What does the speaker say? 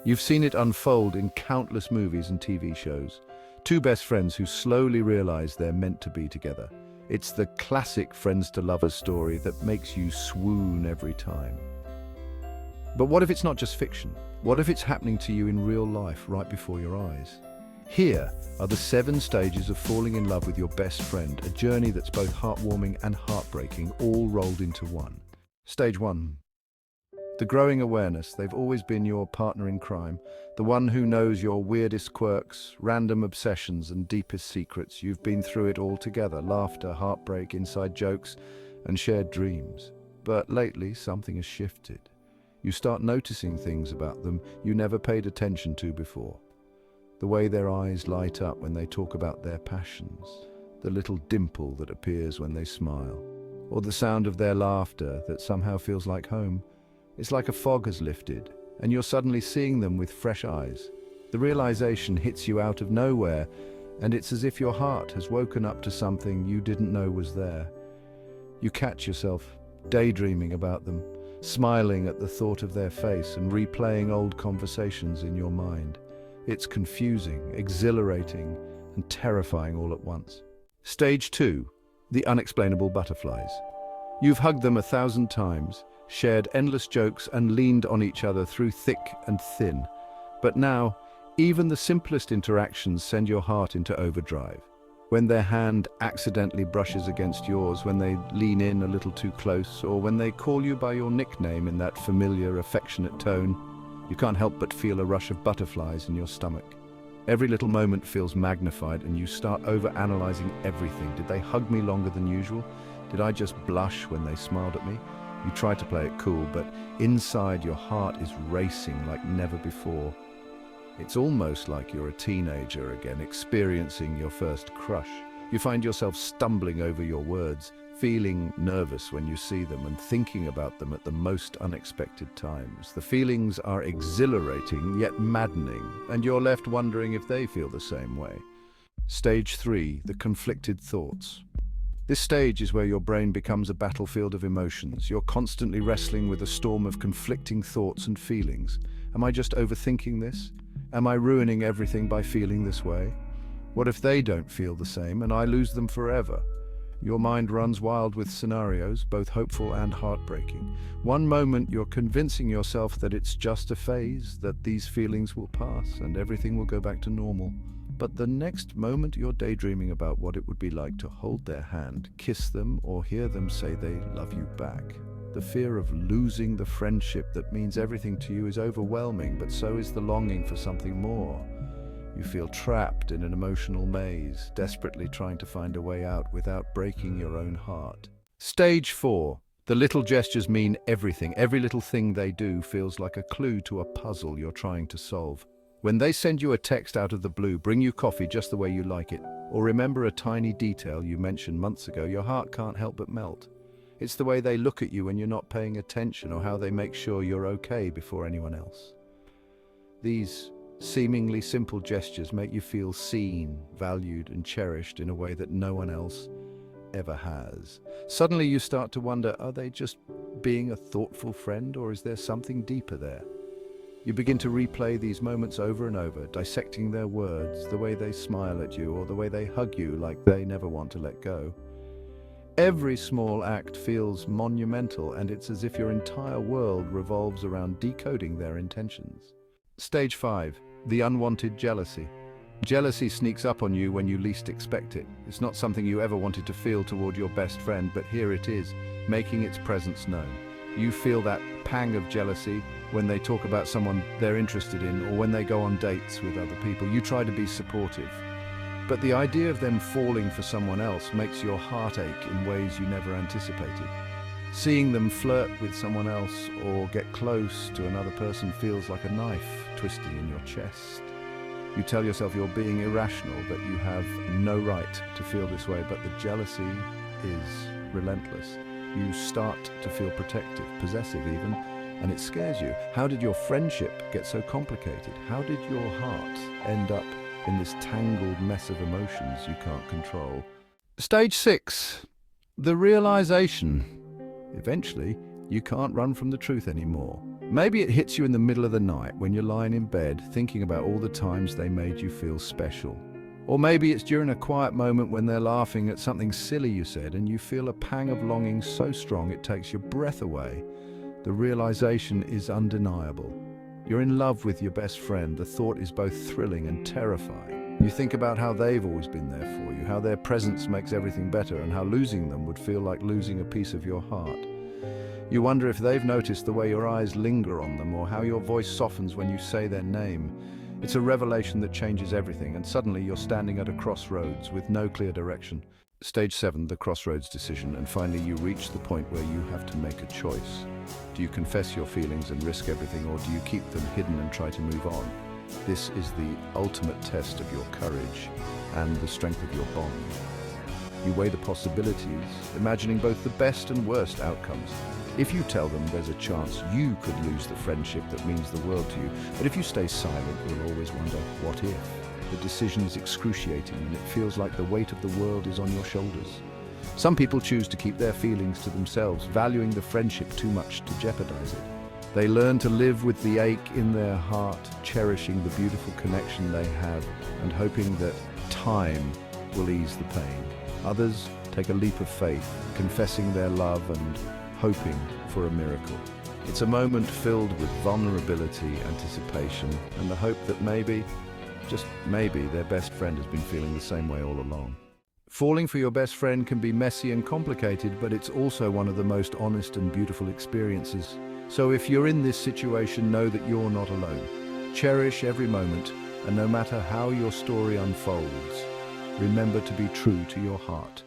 You've seen it unfold in countless movies and TV shows. Two best friends who slowly realize they're meant to be together. It's the classic friends to lovers story that makes you swoon every time. But what if it's not just fiction? What if it's happening to you in real life right before your eyes? Here are the 7 stages of falling in love with your best friend, a journey that's both heartwarming and heartbreaking, all rolled into one. Stage 1. The growing awareness they've always been your partner in crime, the one who knows your weirdest quirks, random obsessions and deepest secrets. You've been through it all together, laughter, heartbreak, inside jokes and shared dreams. But lately something has shifted. You start noticing things about them you never paid attention to before. The way their eyes light up when they talk about their passions, the little dimple that appears when they smile, or the sound of their laughter that somehow feels like home. It's like a fog has lifted, and you're suddenly seeing them with fresh eyes. The realization hits you out of nowhere, and it's as if your heart has woken up to something you didn't know was there. You catch yourself daydreaming about them, smiling at the thought of their face and replaying old conversations in your mind. It's confusing, exhilarating, and terrifying all at once. Stage 2. The unexplainable butterflies. You've hugged them 1,000 times, shared endless jokes and leaned on each other through thick and thin. But now, even the simplest interactions send your heart into overdrive. When their hand accidentally brushes against yours, when they lean in a little too close, or when they call you by your nickname in that familiar, affectionate tone, you can't help but feel a rush of butterflies in your stomach. Every little moment feels magnified and you start over-analyzing everything. Did they hug me longer than usual? Did I just blush when they smiled at me? You try to play it cool, but inside your heart is racing like never before. It's almost like you're a teenager again, experiencing your first crush. You find yourself stumbling over your words, feeling nervous when you see them and thinking about them at the most unexpected times. The feelings are exhilarating yet maddening, and you're left wondering if they feel the same way. Stage 3. The conflicted thoughts. This stage is where your brain becomes a battlefield of emotions. You're constantly wrestling with a storm of conflicting thoughts and feelings. Am I just overthinking this? Am I ruining everything by feeling this way? What if they don't feel the same and I lose them forever? Your mind runs wild with scenarios, both hopeful and heartbreaking. One moment you're convincing yourself that it's just a phase, that these feelings will pass and everything will go back to normal. But the next moment you're daydreaming about what it would be like to hold their hand, kiss them, or hear them say they love you back. The fear of losing the friendship that means everything to you is overwhelming, but so is the longing for something more. You feel trapped in an emotional maze, desperately trying to find a way out without breaking your own heart. Stage 4. The little gestures mean everything. Every little thing they do feels like a clue to a puzzle you're trying to solve. When they send you a text out of the blue, bring you coffee just the way you like it, or remember a tiny detail you mentioned months ago, your heart can't help but melt. It's the way they look at you when you're not paying attention, or how they make sure you're okay before anyone else. These seemingly simple gestures make you feel seen, valued, and cherished in a way that no one else ever has. Suddenly you start to wonder, are they just being a thoughtful friend, or is there something deeper there? You begin to replay these moments over and over, dissecting their words, the way they smile at you, or the way they hug you like they never want to let go. Every small act feels monumental, and it's as if your entire world revolves around decoding their intentions. Stage 5. The unwanted jealousy. Jealousy sneaks up on you when you least expect it. It's not something you ever wanted to feel toward your best friend, but here it is, making its presence known. You feel that pang of jealousy when they talk about someone they're interested in, or when they go on dates with other people. You try to be supportive, but the idea of them falling for someone else makes your heart ache in ways you never anticipated. Seeing them flirt with someone else or get close to another person feels like a knife twisting in your chest. You tell yourself you're being irrational, that you have no right to feel this way, but the jealousy is relentless. You start to feel protective, possessive even, and it scares you. How did your friendship get so complicated? How did your heart end up in this tangled mess of emotions you can't control? Stage 6. The realization. Eventually, you can't run from the truth anymore. Maybe it hits you in the middle of the night when you're lying in bed thinking about all the times they made you feel special. Or maybe it's during a quiet moment when they're laughing at something silly you said and you feel a pang of longing so strong it takes your breath away. The realization is undeniable. You're in love with your best friend. The thought is both thrilling and terrifying. You think about how they've always been there for you, how their presence makes everything better, and how losing them would feel like losing a piece of your heart. You wonder if they've noticed the way your eyes linger on them or how your voice softens when you say their name. It's a revelation that changes everything, and suddenly you're standing at a crossroads with no clear direction. Stage 7, the crossroads decision, and finally you reach the point where you have to make a choice. Do you confess your feelings and risk everything, or do you keep them hidden and try to move on? This is the ultimate test of your courage and the strength of your bond. You weigh the possibilities, imagining both the best and worst outcomes. If you tell them there's a chance you could lose the friendship that means the world to you, but if you stay silent, you'll always wonder, what if? The decision is excruciating and it feels like the weight of the world is on your shoulders. Some people choose to keep their feelings to themselves, valuing the friendship too much to jeopardize it. They learn to live with the ache in their heart, cherishing the beautiful connection they have and hoping that time will ease the pain. Others take a leap of faith, confessing their love and hoping for a miracle. It's a moment filled with vulnerability, anticipation, and the hope that maybe, just maybe, their best friend has been feeling the same way all along. Falling for your best friend can be messy and complicated, but it's also one of the most honest and beautiful experiences. So if you're in this situation, know that you're not alone. Cherish every moment, and no matter how your story unfolds, remember to be true to your heart.